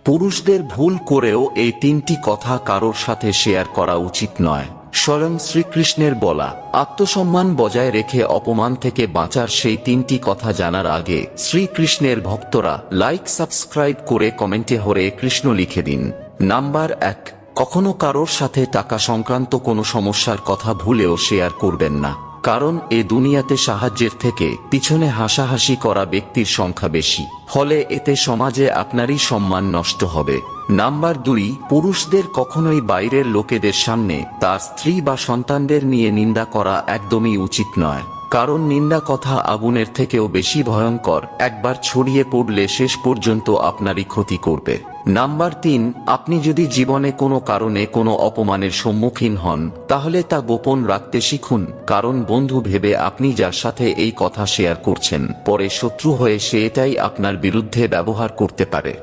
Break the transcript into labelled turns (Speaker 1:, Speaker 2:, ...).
Speaker 1: পুরুষদের ভুল করেও এই তিনটি কথা কারোর সাথে শেয়ার করা উচিত নয়। স্বয়ং শ্রীকৃষ্ণের বলা আত্মসম্মান বজায় রেখে অপমান থেকে বাঁচার সেই তিনটি কথা জানার আগে শ্রীকৃষ্ণের ভক্তরা লাইক সাবস্ক্রাইব করে কমেন্টে হরে কৃষ্ণ লিখে দিন। নাম্বার 1, কখনো কারোর সাথে টাকা সংক্রান্ত কোনো সমস্যার কথা ভুলেও শেয়ার করবেন না, কারণ এ দুনিয়াতে সাহায্যের থেকে পিছনে হাসাহাসি করা ব্যক্তির সংখ্যা বেশি, ফলে এতে সমাজে আপনারই সম্মান নষ্ট হবে। নাম্বার 2, পুরুষদের কখনোই বাইরের লোকেদের সামনে তার স্ত্রী বা সন্তানদের নিয়ে নিন্দা করা একদমই উচিত নয়, কারণ নিন্দা কথা আগুনের থেকেও বেশি ভয়ঙ্কর, একবার ছড়িয়ে পড়লে শেষ পর্যন্ত আপনারই ক্ষতি করবে। নাম্বার 3, আপনি যদি জীবনে কোনো কারণে কোনো অপমানের সম্মুখীন হন তাহলে তা গোপন রাখতে শিখুন, কারণ বন্ধু ভেবে আপনি যার সাথে এই কথা শেয়ার করছেন পরে শত্রু হয়ে সে এটাই আপনার বিরুদ্ধে ব্যবহার করতে পারে।